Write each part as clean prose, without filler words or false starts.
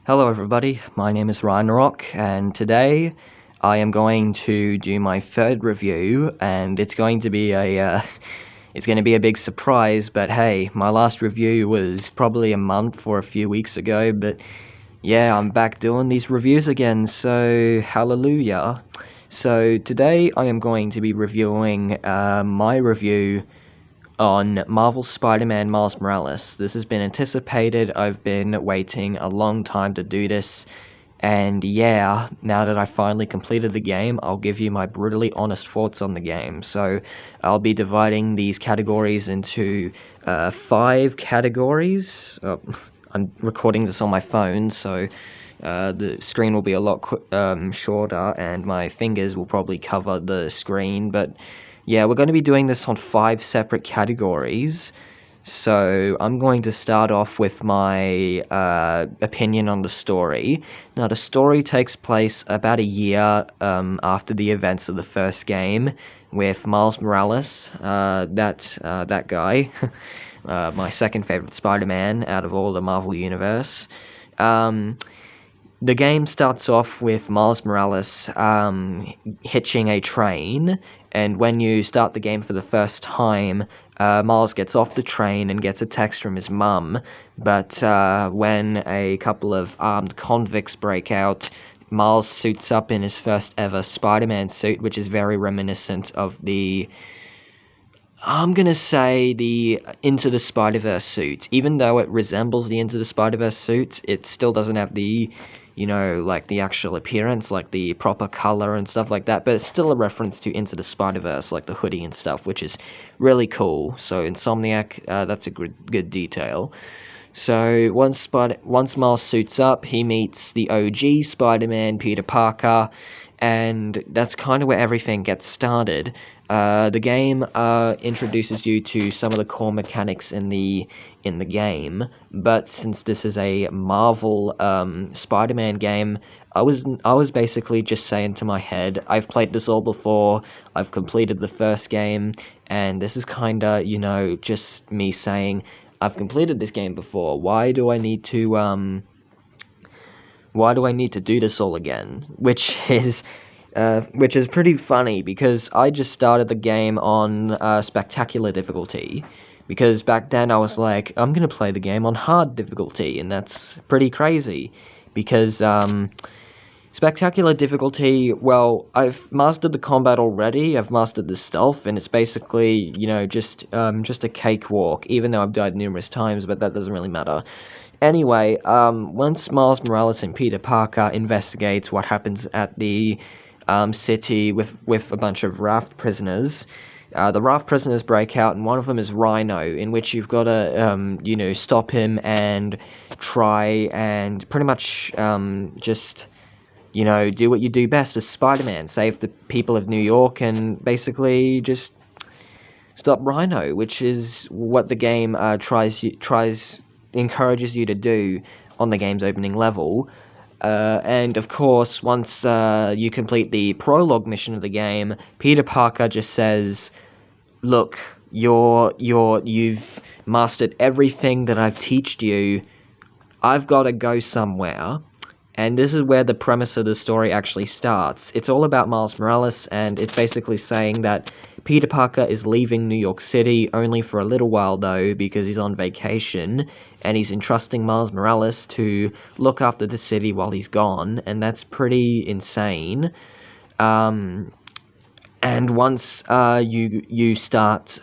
Hello everybody, my name is Ryan Rock, and today I am going to do my third review, and it's going to be a big surprise, but hey, my last review was probably a month or a few weeks ago, but yeah, I'm back doing these reviews again, so hallelujah. So today I am going to be reviewing my review on Marvel Spider-Man Miles Morales. This has been anticipated. I've been waiting a long time to do this. And yeah, now that I finally completed the game, I'll give you my brutally honest thoughts on the game. So I'll be dividing these categories into 5 categories. I'm recording this on my phone, so the screen will be a lot shorter, and my fingers will probably cover the screen, but yeah, we're going to be doing this on 5 separate categories. So I'm going to start off with my opinion on the story. Now, the story takes place about a year after the events of the first game, with Miles Morales, that guy, my second favorite Spider-Man out of all the Marvel Universe. The game starts off with Miles Morales hitching a train, and when you start the game for the first time, Miles gets off the train and gets a text from his mum, but when a couple of armed convicts break out, Miles suits up in his first ever Spider-Man suit, which is very reminiscent of I'm gonna say the Into the Spider-Verse suit. Even though it resembles the Into the Spider-Verse suit, it still doesn't have the, like the actual appearance, like the proper color and stuff like that, but it's still a reference to Into the Spider-Verse, like the hoodie and stuff, which is really cool. So Insomniac, that's a good detail. So once Miles suits up, he meets the OG Spider-Man, Peter Parker, and that's kind of where everything gets started. The game introduces you to some of the core mechanics in the game, but since this is a Marvel Spider-Man game, I was basically just saying to my head, I've played this all before, I've completed the first game, and this is kinda, just me saying, I've completed this game before, why do I need to do this all again? Which is pretty funny, because I just started the game on spectacular difficulty, because back then I was like, I'm gonna play the game on hard difficulty, and that's pretty crazy, because spectacular difficulty, well, I've mastered the combat already, I've mastered the stealth, and it's basically, just a cakewalk, even though I've died numerous times, but that doesn't really matter. Anyway, once Miles Morales and Peter Parker investigates what happens at the city with a bunch of raft prisoners, the raft prisoners break out, and one of them is Rhino, in which you've got to, stop him and try and pretty much just, do what you do best as Spider-Man, save the people of New York, and basically just stop Rhino, which is what the game encourages you to do on the game's opening level. And of course, once you complete the prologue mission of the game, Peter Parker just says, "Look, you've mastered everything that I've taught you. I've got to go somewhere." And this is where the premise of the story actually starts. It's all about Miles Morales, and it's basically saying that Peter Parker is leaving New York City, only for a little while though, because he's on vacation, and he's entrusting Miles Morales to look after the city while he's gone, and that's pretty insane. And once you start,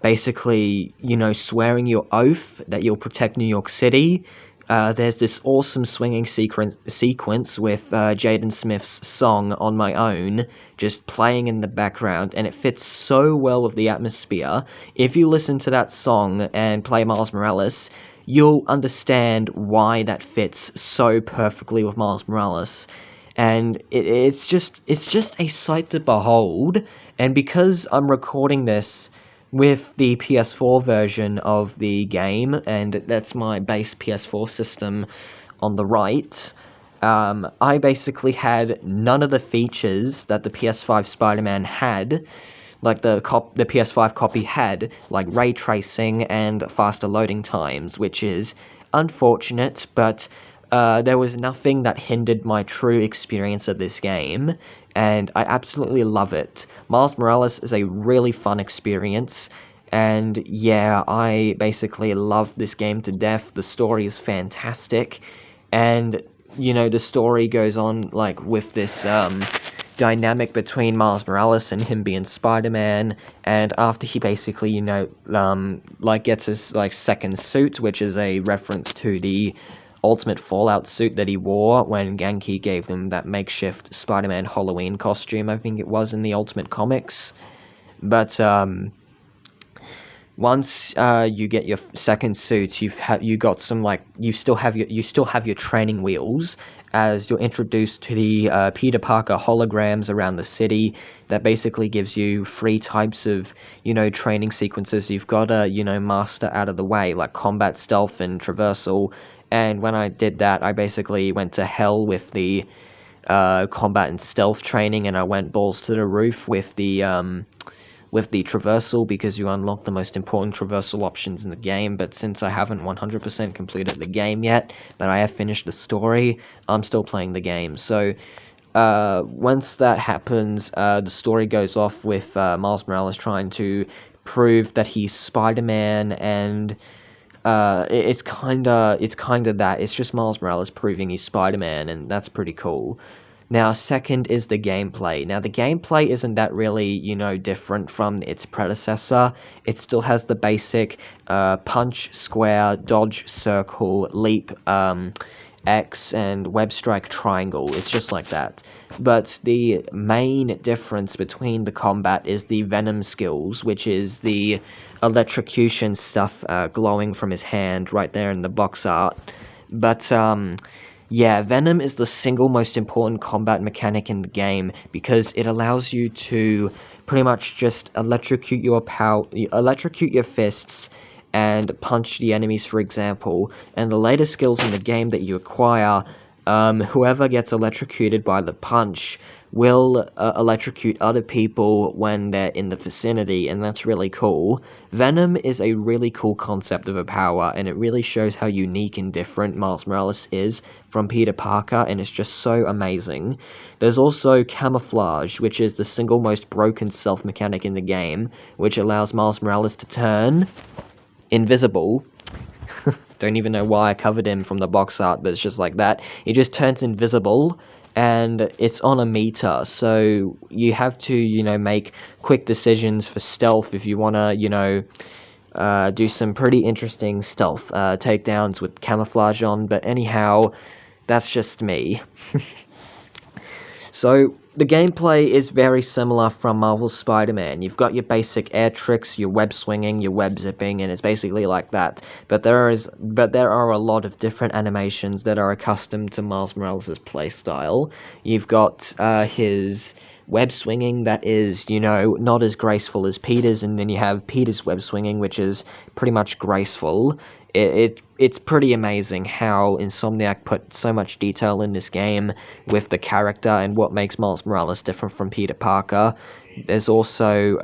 basically, swearing your oath that you'll protect New York City, there's this awesome swinging sequence with Jaden Smith's song On My Own just playing in the background, and it fits so well with the atmosphere. If you listen to that song and play Miles Morales, you'll understand why that fits so perfectly with Miles Morales. And it's just a sight to behold, and because I'm recording this with the PS4 version of the game, and that's my base PS4 system on the right, I basically had none of the features that the PS5 Spider-Man had, like the PS5 copy had, like ray tracing and faster loading times, which is unfortunate, but there was nothing that hindered my true experience of this game, and I absolutely love it. Miles Morales is a really fun experience, and yeah, I basically love this game to death. The story is fantastic, and you know, the story goes on like with this dynamic between Miles Morales and him being Spider-Man, and after he basically, you know, like gets his like second suit, which is a reference to the Ultimate Fallout suit that he wore when Genki gave him that makeshift Spider-Man Halloween costume, I think it was, in the Ultimate Comics. But once you get your second suit, you got some like you still have your training wheels, as you're introduced to the Peter Parker holograms around the city. That basically gives you 3 types of, you know, training sequences you've got to, you know, master out of the way, like combat, stealth, and traversal. And when I did that, I basically went to hell with the combat and stealth training, and I went balls to the roof with the traversal, because you unlock the most important traversal options in the game. But since I haven't 100% completed the game yet, but I have finished the story, I'm still playing the game. So once that happens, the story goes off with Miles Morales trying to prove that he's Spider-Man, and it's kinda that. It's just Miles Morales proving he's Spider-Man, and that's pretty cool. Now, second is the gameplay. Now, the gameplay isn't that really, you know, different from its predecessor. It still has the basic punch, square, dodge, circle, leap, X, and web strike triangle. It's just like that. But the main difference between the combat is the Venom skills, which is the electrocution stuff glowing from his hand right there in the box art. But yeah, Venom is the single most important combat mechanic in the game, because it allows you to pretty much just electrocute your fists and punch the enemies, for example. And the later skills in the game that you acquire, whoever gets electrocuted by the punch will electrocute other people when they're in the vicinity, and that's really cool. Venom is a really cool concept of a power, and it really shows how unique and different Miles Morales is from Peter Parker, and it's just so amazing. There's also Camouflage, which is the single most broken stealth mechanic in the game, which allows Miles Morales to turn invisible. Don't even know why I covered him from the box art, but it's just like that. He just turns invisible, and it's on a meter, so you have to, you know, make quick decisions for stealth if you want to, you know, do some pretty interesting stealth takedowns with camouflage on. But anyhow, that's just me. So, the gameplay is very similar from Marvel's Spider-Man. You've got your basic air tricks, your web swinging, your web zipping, and it's basically like that. But there are a lot of different animations that are accustomed to Miles Morales' playstyle. You've got his web swinging that is, you know, not as graceful as Peter's, and then you have Peter's web swinging, which is pretty much graceful. It's pretty amazing how Insomniac put so much detail in this game with the character and what makes Miles Morales different from Peter Parker. There's also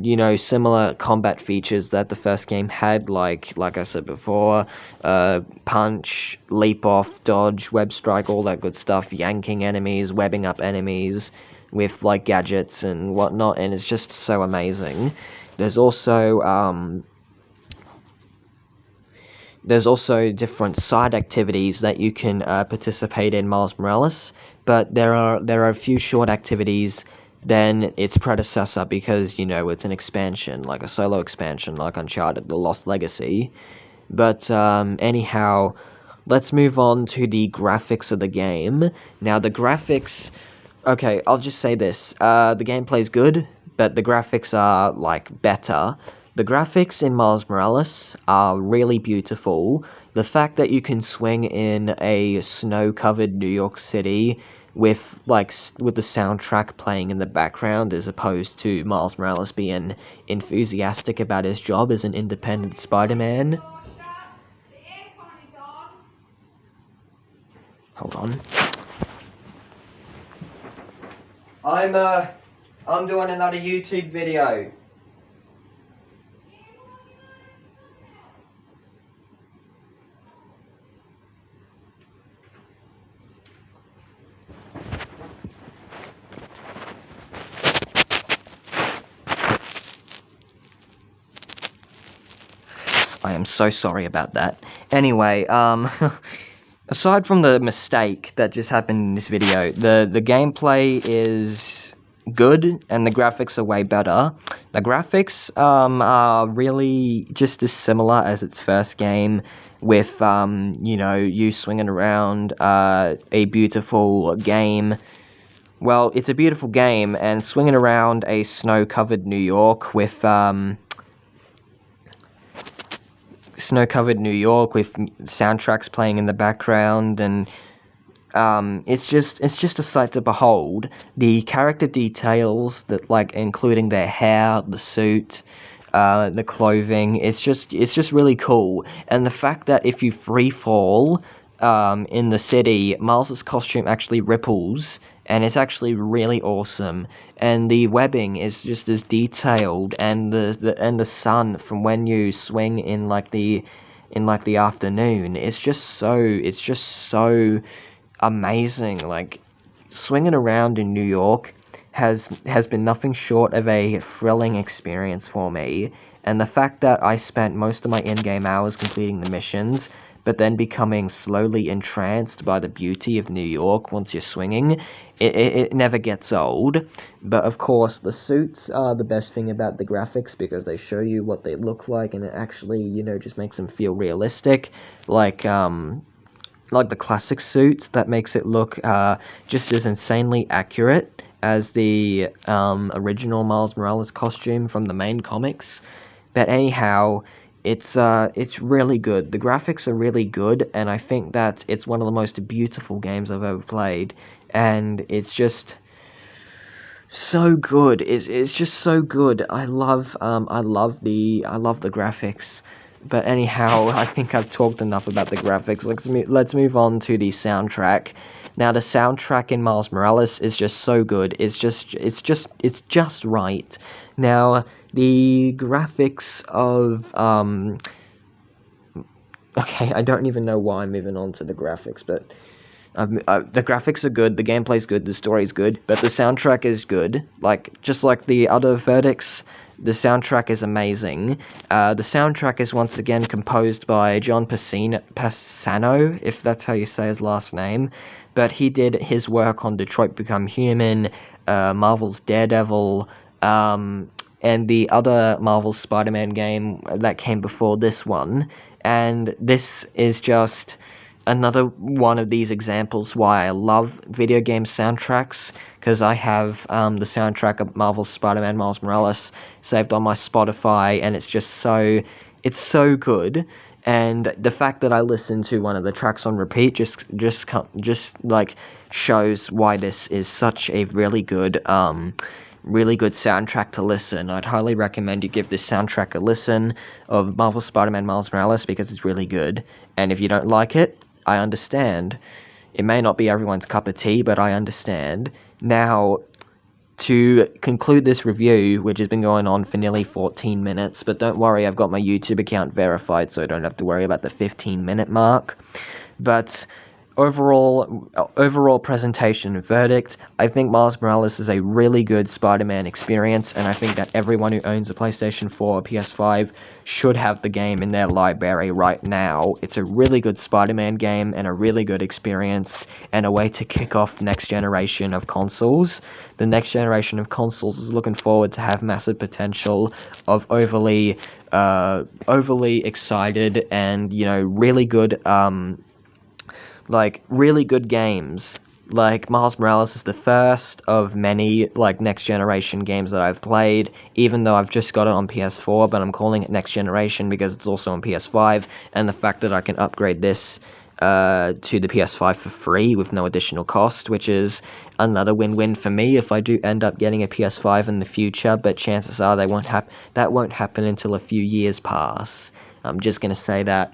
you know, similar combat features that the first game had, like I said before, punch, leap off, dodge, web strike, all that good stuff, yanking enemies, webbing up enemies with like gadgets and whatnot, and it's just so amazing. There's also different side activities that you can participate in Miles Morales, but there are a few short activities than its predecessor, because, you know, it's an expansion, like a solo expansion, like Uncharted: The Lost Legacy. But anyhow, let's move on to the graphics of the game. Now, the graphics, okay, I'll just say this, the gameplay's good, but the graphics are, like, better. The graphics in Miles Morales are really beautiful. The fact that you can swing in a snow-covered New York City with the soundtrack playing in the background, as opposed to Miles Morales being enthusiastic about his job as an independent Spider-Man. Hold on. I'm doing another YouTube video. I am so sorry about that. Anyway, aside from the mistake that just happened in this video, the gameplay is good and the graphics are way better. The graphics are really just as similar as its first game, with you know, you swinging around a beautiful game. Well, it's a beautiful game, and swinging around a snow-covered New York with soundtracks playing in the background, and it's just a sight to behold. The character details, that, like, including their hair, the suit, the clothing, it's just really cool. And the fact that if you free fall in the city, Miles's costume actually ripples, and it's actually really awesome. And the webbing is just as detailed, and the sun from when you swing in like the afternoon, it's just so amazing. Like, swinging around in New York has been nothing short of a thrilling experience for me, and the fact that I spent most of my in-game hours completing the missions, but then becoming slowly entranced by the beauty of New York once you're swinging, it never gets old. But of course, the suits are the best thing about the graphics, because they show you what they look like, and it actually, you know, just makes them feel realistic, like the classic suits. That makes it look just as insanely accurate as the original Miles Morales costume from the main comics. But anyhow, it's really good. The graphics are really good, and I think that it's one of the most beautiful games I've ever played, and it's just so good. It's just so good. I love the graphics. But anyhow, I think I've talked enough about the graphics. Let's move on to the soundtrack. Now, the soundtrack in Miles Morales is just so good. It's just right. Now, the graphics of okay, I don't even know why I'm moving on to the graphics, but the graphics are good, the gameplay's good, the story's good, but the soundtrack is good. Just like the other verdicts, the soundtrack is amazing. The soundtrack is once again composed by John Passano, if that's how you say his last name, but he did his work on Detroit Become Human, Marvel's Daredevil, and the other Marvel Spider-Man game that came before this one, and this is just another one of these examples why I love video game soundtracks, because I have the soundtrack of Marvel's Spider-Man Miles Morales saved on my Spotify, and it's so good. And the fact that I listened to one of the tracks on repeat just like shows why this is such a really good soundtrack to listen. I'd highly recommend you give this soundtrack a listen, of Marvel Spider-Man Miles Morales, because it's really good. And if you don't like it, I understand. It may not be everyone's cup of tea, but I understand. Now, to conclude this review, which has been going on for nearly 14 minutes, but don't worry, I've got my YouTube account verified, so I don't have to worry about the 15-minute mark. But overall presentation verdict, I think Miles Morales is a really good Spider-Man experience, and I think that everyone who owns a PlayStation 4 or PS5 should have the game in their library right now. It's a really good Spider-Man game, and a really good experience, and a way to kick off next generation of consoles. The next generation of consoles is looking forward to have massive potential of overly excited and, you know, really good really good games. Like, Miles Morales is the first of many, like, next generation games that I've played, even though I've just got it on PS4, but I'm calling it next generation because it's also on PS5, and the fact that I can upgrade this to the PS5 for free with no additional cost, which is another win-win for me if I do end up getting a PS5 in the future, but chances are that won't happen until a few years pass. I'm just gonna say that.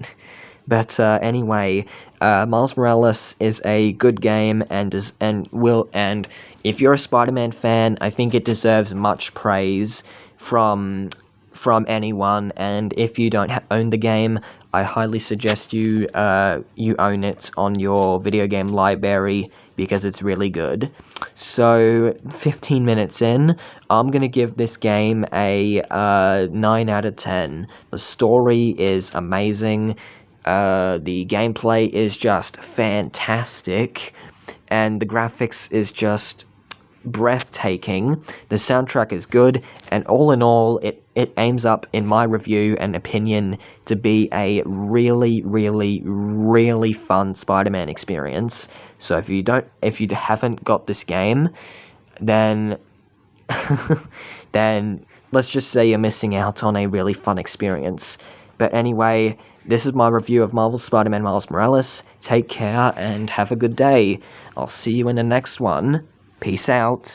But anyway, Miles Morales is a good game, and if you're a Spider-Man fan, I think it deserves much praise from from anyone, and if you don't own the game, I highly suggest you you own it on your video game library, because it's really good. So 15 minutes in, I'm gonna give this game a 9 out of 10. The story is amazing, the gameplay is just fantastic, and the graphics is just breathtaking. The soundtrack is good, and all in all, it aims up, in my review and opinion, to be a really, really, really fun Spider-Man experience. So if you haven't got this game, then then let's just say you're missing out on a really fun experience. But anyway, this is my review of Marvel's Spider-Man Miles Morales. Take care and have a good day. I'll see you in the next one. Peace out.